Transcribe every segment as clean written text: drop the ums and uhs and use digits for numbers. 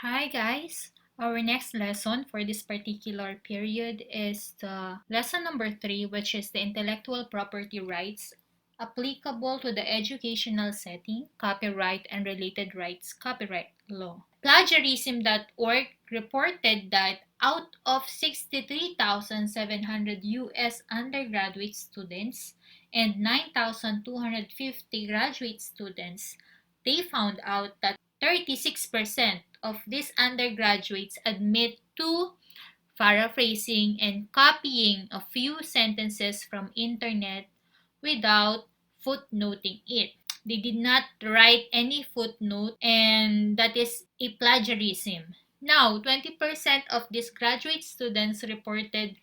Hi guys! Our next lesson for this particular period is the lesson number 3, which is the intellectual property rights applicable to the educational setting, copyright and related rights copyright law. Plagiarism.org reported that out of 63,700 US undergraduate students and 9,250 graduate students, they found out that 36% of these undergraduates admit to paraphrasing and copying a few sentences from internet without footnoting it. They did not write any footnote, and that is a plagiarism. Now, 20% of these graduate students reported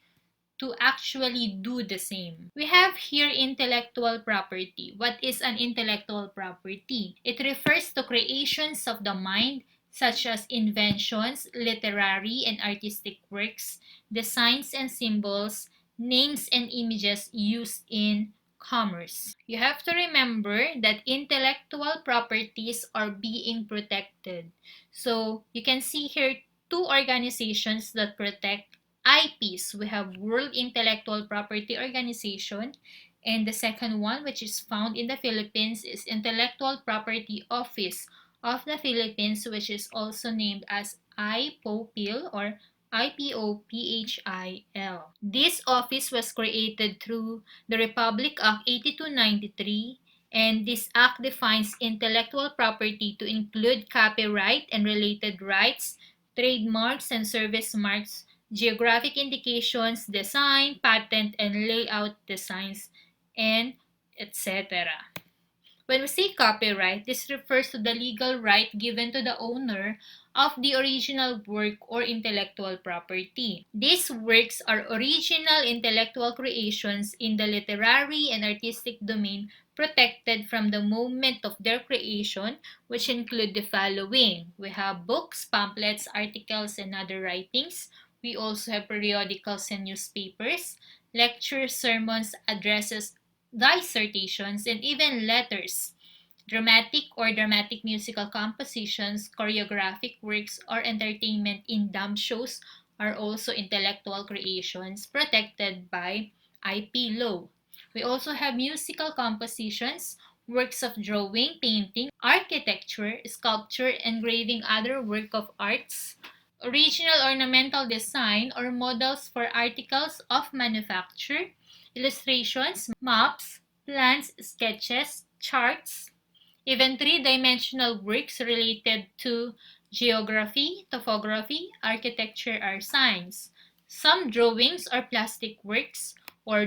to actually do the same. We have here intellectual property. What is an intellectual property? It refers to creations of the mind, such as inventions, literary and artistic works, designs and symbols, names and images used in commerce. You have to remember that intellectual properties are being protected. So you can see here two organizations that protect IPs. We have World Intellectual Property Organization, and the second one, which is found in the Philippines, is Intellectual Property Office of the Philippines, which is also named as IPOPHIL or IPOPHIL. This office was created through the Republic Act 8293, and this act defines intellectual property to include copyright and related rights, trademarks and service marks, geographic indications, design, patent, and layout designs, and etc. When we say copyright, this refers to the legal right given to the owner of the original work or intellectual property. These works are original intellectual creations in the literary and artistic domain protected from the moment of their creation, which include the following. We have books, pamphlets, articles, and other writings. We also have periodicals and newspapers, lectures, sermons, addresses, dissertations, and even letters. Dramatic or dramatic musical compositions, choreographic works, or entertainment in dumb shows are also intellectual creations protected by IP law. We also have musical compositions, works of drawing, painting, architecture, sculpture, engraving, other work of arts, original ornamental design or models for articles of manufacture, illustrations, maps, plans, sketches, charts, even three-dimensional works related to geography, topography, architecture, or science. Some drawings or plastic works are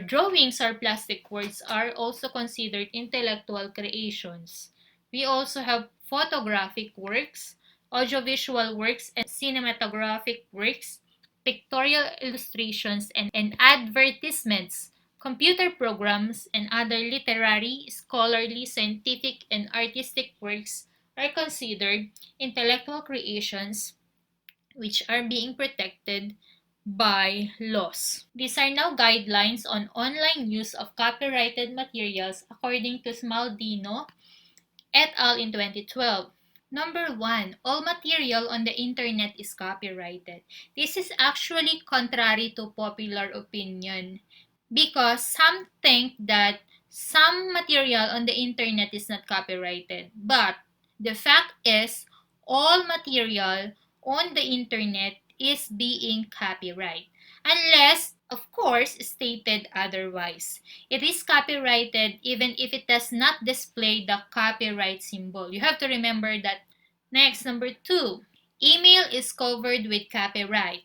also considered intellectual creations. We also have photographic works, audiovisual works, and cinematographic works, pictorial illustrations, and advertisements, computer programs, and other literary, scholarly, scientific, and artistic works are considered intellectual creations which are being protected by laws. These are now guidelines on online use of copyrighted materials according to Smaldino et al. In 2012. Number 1, all material on the internet is copyrighted. This is actually contrary to popular opinion because some think that some material on the internet is not copyrighted. But the fact is, all material on the internet is being copyrighted, unless, of course, stated otherwise. It is copyrighted even if it does not display the copyright symbol. You have to remember that. Next, number 2, email is covered with copyright.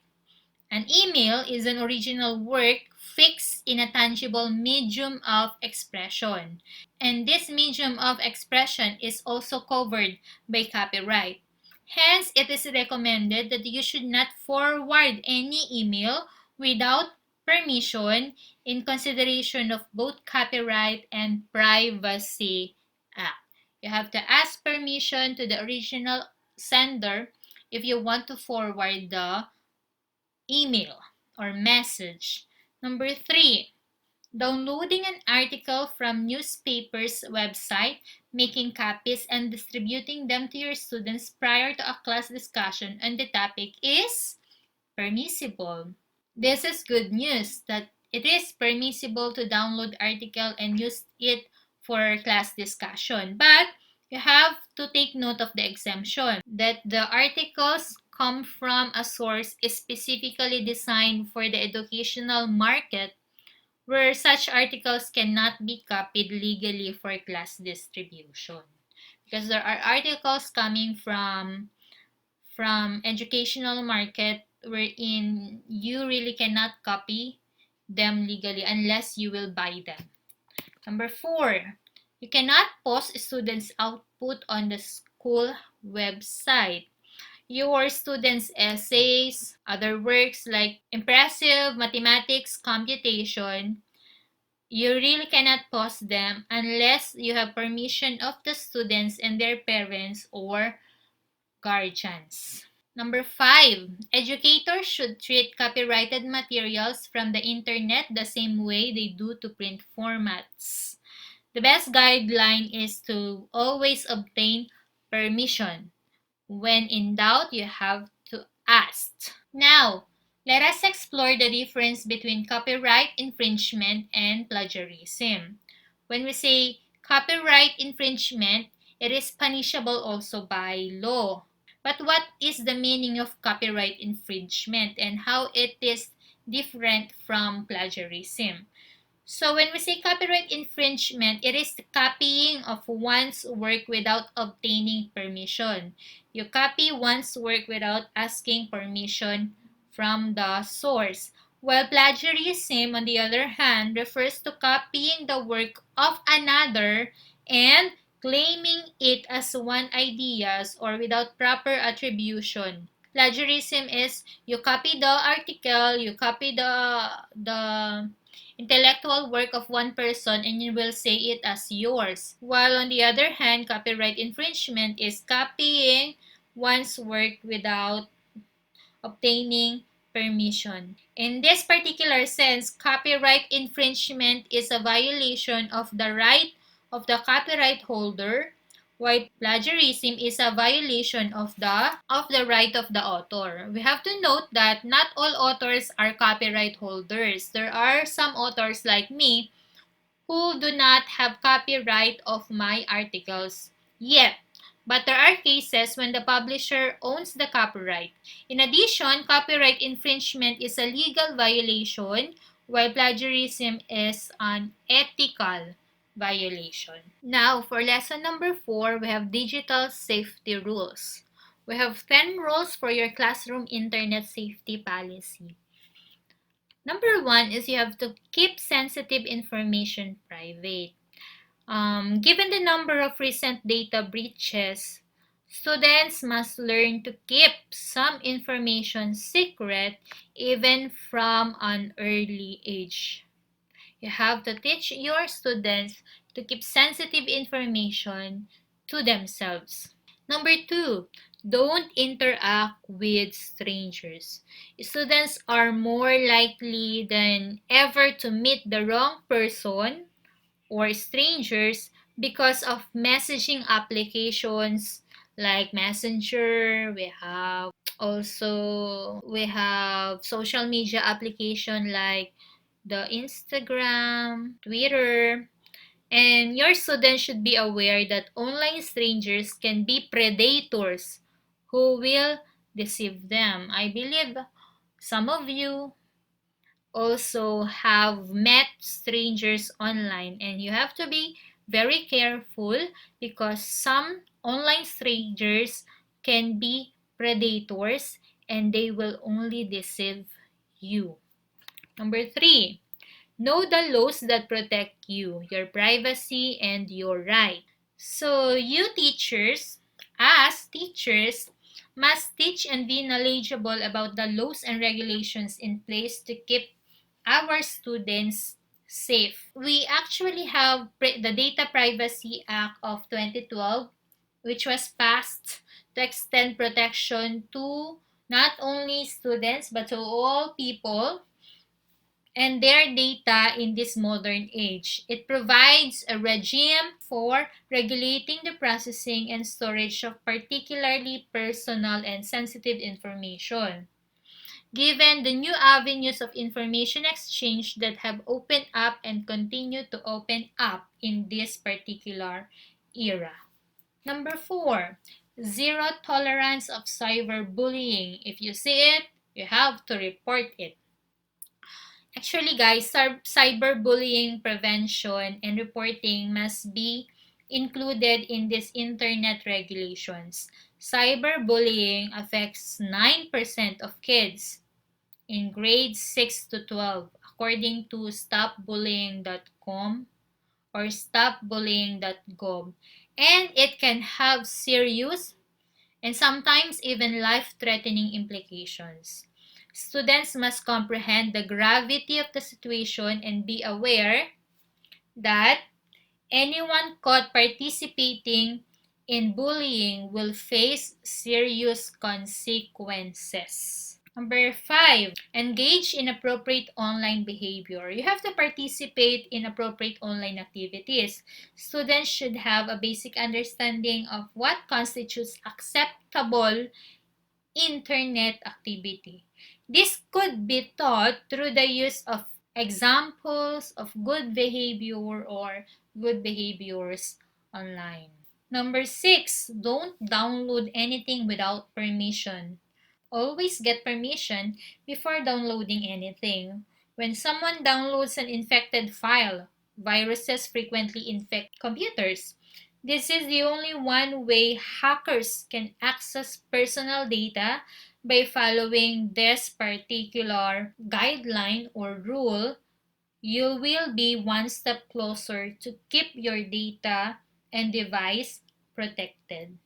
An email is an original work fixed in a tangible medium of expression. And this medium of expression is also covered by copyright. Hence, it is recommended that you should not forward any email without permission in consideration of both copyright and privacy act. You have to ask permission to the original sender if you want to forward the email or message. Number 3, Downloading an article from newspaper's website, making copies, and distributing them to your students prior to a class discussion on the topic is permissible. This is good news that it is permissible to download article and use it for class discussion. But you have to take note of the exemption that the articles come from a source specifically designed for the educational market where such articles cannot be copied legally for class distribution. Because there are articles coming from educational market wherein you really cannot copy them legally unless you will buy them. Number 4, you cannot post students' output on the school website. Your students' essays, other works like impressive mathematics, computation, you really cannot post them unless you have permission of the students and their parents or guardians. Number 5, educators should treat copyrighted materials from the internet the same way they do to print formats. The best guideline is to always obtain permission. When in doubt, you have to ask. Now, let us explore the difference between copyright infringement and plagiarism. When we say copyright infringement, it is punishable also by law. But what is the meaning of copyright infringement and how it is different from plagiarism? So when we say copyright infringement, it is the copying of one's work without obtaining permission. You copy one's work without asking permission from the source. While plagiarism, on the other hand, refers to copying the work of another and claiming it as one ideas or without proper attribution. Plagiarism is you copy the article, you copy the intellectual work of one person and you will say it as yours. While on the other hand, copyright infringement is copying one's work without obtaining permission. In this particular sense, copyright infringement is a violation of the right of the copyright holder, while plagiarism is a violation of the right of the author. We have to note that not all authors are copyright holders. There are some authors like me who do not have copyright of my articles yet. But there are cases when the publisher owns the copyright. In addition, copyright infringement is a legal violation, while plagiarism is an ethical violation. Now, for lesson number 4, we have digital safety rules. We have 10 rules for your classroom internet safety policy. Number 1 is you have to keep sensitive information private. Given the number of recent data breaches, students must learn to keep some information secret even from an early age. You have to teach your students to keep sensitive information to themselves. Number 2, don't interact with strangers. Students are more likely than ever to meet the wrong person or strangers because of messaging applications like Messenger. We have social media application like the Instagram, Twitter, and your students should be aware that online strangers can be predators who will deceive them. I believe some of you also have met strangers online, and you have to be very careful because some online strangers can be predators and they will only deceive you. Number 3, know the laws that protect you, your privacy, and your right. So you teachers, as teachers, must teach and be knowledgeable about the laws and regulations in place to keep our students safe. We actually have the Data Privacy Act of 2012, which was passed to extend protection to not only students but to all people and their data in this modern age. It provides a regime for regulating the processing and storage of particularly personal and sensitive information. Given the new avenues of information exchange that have opened up and continue to open up in this particular era. Number 4, zero tolerance of cyberbullying. If you see it, you have to report it. Actually, guys, cyberbullying prevention and reporting must be included in these internet regulations. Cyberbullying affects 9% of kids in grades 6 to 12, according to stopbullying.com or stopbullying.gov. And it can have serious and sometimes even life-threatening implications. Students must comprehend the gravity of the situation and be aware that anyone caught participating in bullying will face serious consequences. Number 5, engage in appropriate online behavior. You have to participate in appropriate online activities. Students should have a basic understanding of what constitutes acceptable internet activity. This could be taught through the use of examples of good behavior or good behaviors online. Number 6, don't download anything without permission. Always get permission before downloading anything. When someone downloads an infected file, viruses frequently infect computers. This is the only one way hackers can access personal data by following this particular guideline or rule. You will be one step closer to keep your data and device protected.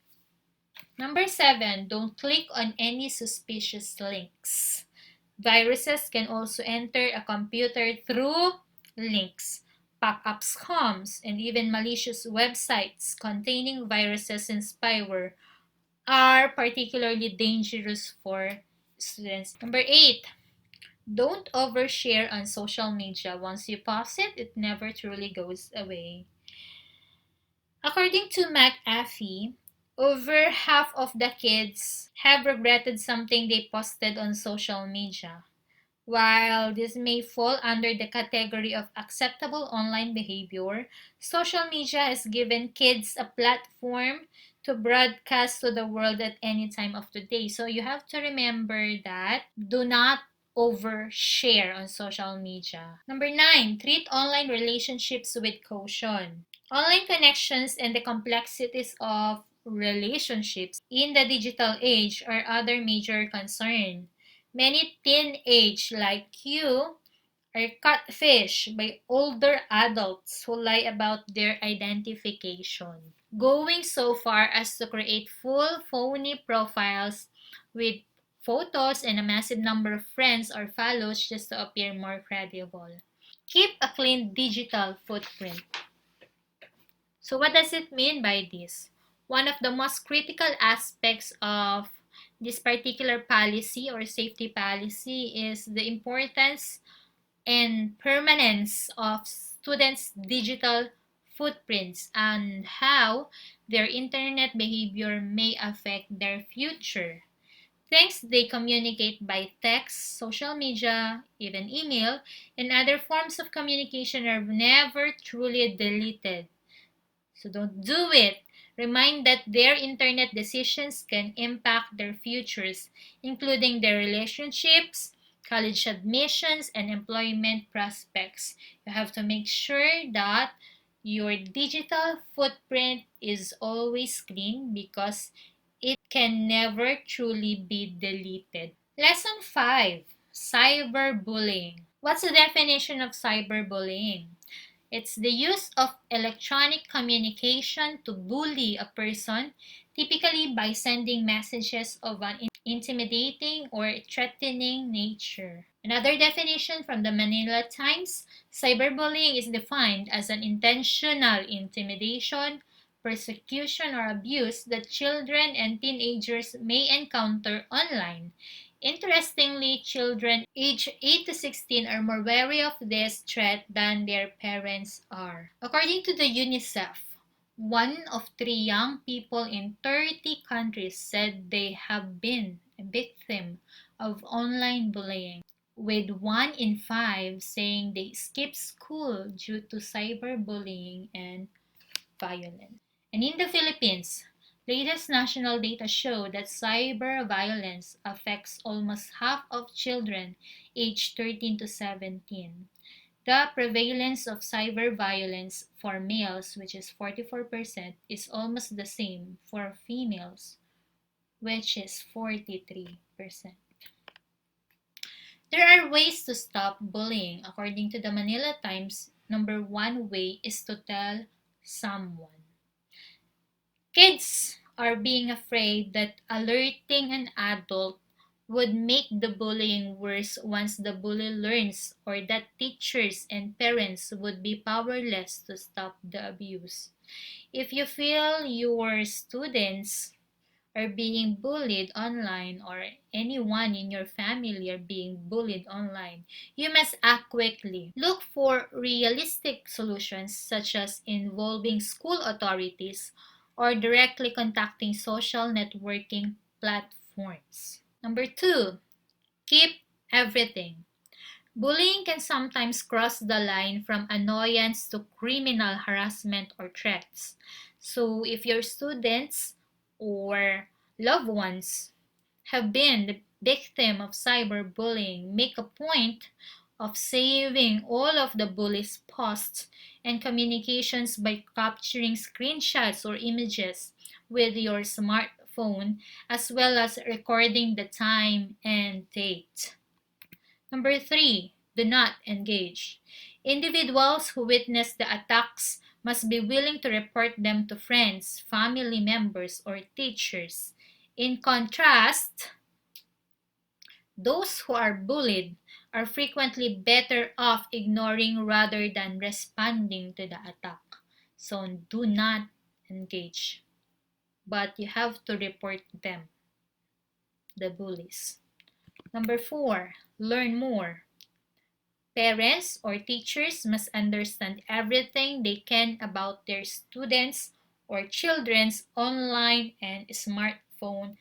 Number 7, don't click on any suspicious links. Viruses can also enter a computer through links, pop-up scams, and even malicious websites containing viruses and spyware are particularly dangerous for students. Number 8, don't overshare on social media. Once you post it, it never truly goes away. According to McAfee, over half of the kids have regretted something they posted on social media. While this may fall under the category of acceptable online behavior, social media has given kids a platform to broadcast to the world at any time of the day. So you have to remember that do not overshare on social media. Number 9, treat online relationships with caution. Online connections and the complexities of relationships in the digital age are other major concern. Many teenage like you are catfished by older adults who lie about their identification, going so far as to create full phony profiles with photos and a massive number of friends or follows just to appear more credible. Keep a clean digital footprint. So what does it mean by this? One of the most critical aspects of this particular policy or safety policy is the importance and permanence of students' digital footprints and how their internet behavior may affect their future. Things they communicate by text, social media, even email, and other forms of communication are never truly deleted. So don't do it. Remind that their internet decisions can impact their futures, including their relationships, college admissions, and employment prospects. You have to make sure that your digital footprint is always clean because it can never truly be deleted. Lesson 5, Cyberbullying. What's the definition of cyberbullying? It's the use of electronic communication to bully a person, typically by sending messages of an intimidating or threatening nature. Another definition from the Manila Times, cyberbullying is defined as an intentional intimidation, persecution, or abuse that children and teenagers may encounter online. Interestingly, children aged 8 to 16 are more wary of this threat than their parents are. According to the UNICEF, 1 of 3 young people in 30 countries said they have been a victim of online bullying, with 1 in 5 saying they skipped school due to cyberbullying and violence. And in the Philippines, latest national data show that cyber violence affects almost half of children aged 13 to 17. The prevalence of cyber violence for males, which is 44%, is almost the same for females, which is 43%. There are ways to stop bullying. According to the Manila Times, number 1 way is to tell someone. Kids are being afraid that alerting an adult would make the bullying worse once the bully learns, or that teachers and parents would be powerless to stop the abuse. If you feel your students are being bullied online, or anyone in your family are being bullied online, you must act quickly. Look for realistic solutions such as involving school authorities or directly contacting social networking platforms. Number 2, keep everything. Bullying can sometimes cross the line from annoyance to criminal harassment or threats. So if your students or loved ones have been the victim of cyberbullying, make a point of saving all of the bully's posts and communications by capturing screenshots or images with your smartphone, as well as recording the time and date. Number 3, do not engage. Individuals who witness the attacks must be willing to report them to friends, family members, or teachers. In contrast, those who are bullied are frequently better off ignoring rather than responding to the attack. So do not engage, but you have to report them, the bullies. Number 4, learn more. Parents or teachers must understand everything they can about their students' or children's online and smartphone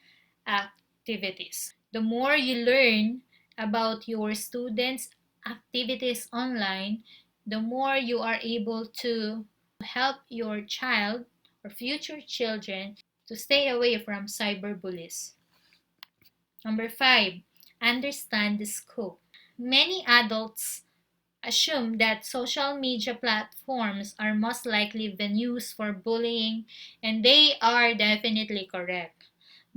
activities. The more you learn about your students' activities online, the more you are able to help your child or future children to stay away from cyberbullies. Number 5, understand the scope. Many adults assume that social media platforms are most likely venues for bullying, and they are definitely correct.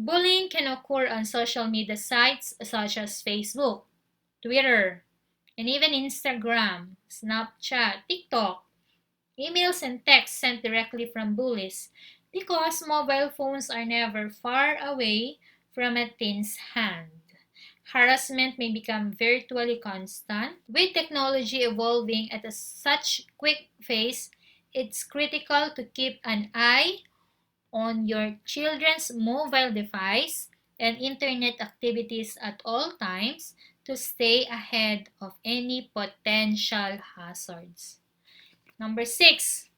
Bullying can occur on social media sites such as Facebook, Twitter, and even Instagram, Snapchat, TikTok, emails and texts sent directly from bullies, because mobile phones are never far away from a teen's hand. Harassment may become virtually constant. With technology evolving at such quick pace, it's critical to keep an eye on your children's mobile device and internet activities at all times to stay ahead of any potential hazards. Number 6,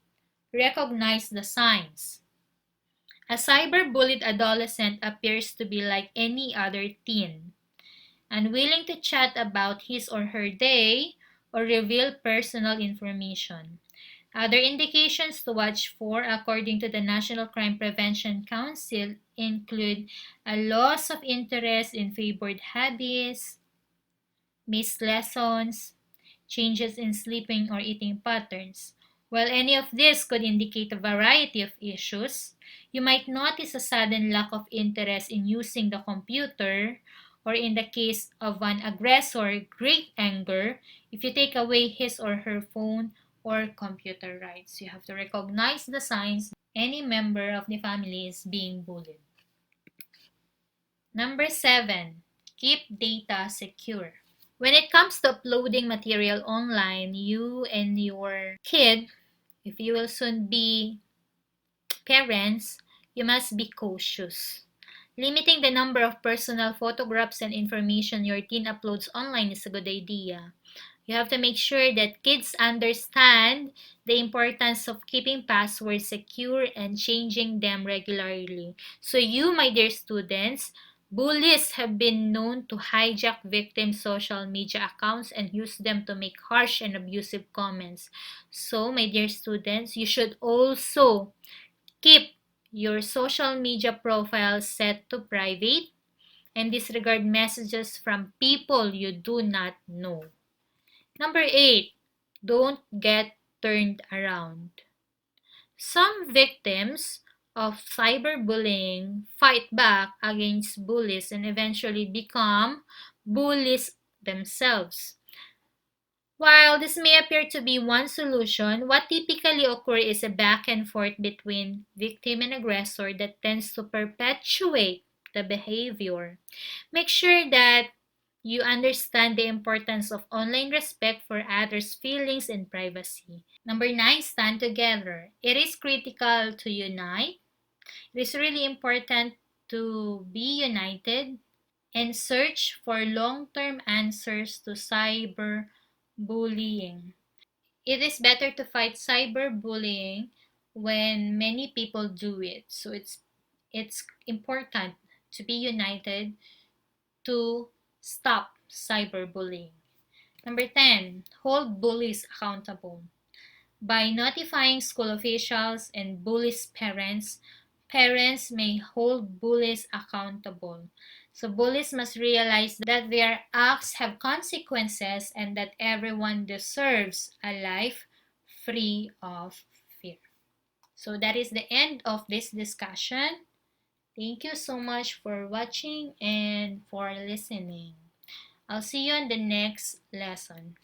recognize the signs. A cyberbullied adolescent appears to be like any other teen, unwilling to chat about his or her day or reveal personal information. Other indications to watch for, according to the National Crime Prevention Council, include a loss of interest in favored hobbies, missed lessons, changes in sleeping or eating patterns. While any of this could indicate a variety of issues, you might notice a sudden lack of interest in using the computer, or in the case of an aggressor, great anger if you take away his or her phone or computer rights. You have to recognize the signs any member of the family is being bullied. Number 7, keep data secure. When it comes to uploading material online, you and your kid, if you will soon be parents, you must be cautious. Limiting the number of personal photographs and information your teen uploads online is a good idea. You have to make sure that kids understand the importance of keeping passwords secure and changing them regularly. So you, my dear students, bullies have been known to hijack victims' social media accounts and use them to make harsh and abusive comments. So, my dear students, you should also keep your social media profile set to private and disregard messages from people you do not know. Number 8, don't get turned around. Some victims of cyberbullying fight back against bullies and eventually become bullies themselves. While this may appear to be one solution, what typically occurs is a back and forth between victim and aggressor that tends to perpetuate the behavior. Make sure that you understand the importance of online respect for others' feelings and privacy. Number 9, stand together. It is critical to unite. It is really important to be united and search for long-term answers to cyberbullying. It is better to fight cyberbullying when many people do it. So it's important to be united to stop cyberbullying. Number 10, hold bullies accountable. By notifying school officials and bullies' parents, parents may hold bullies accountable. So bullies must realize that their acts have consequences and that everyone deserves a life free of fear. So that is the end of this discussion. Thank you so much for watching and for listening. I'll see you in the next lesson.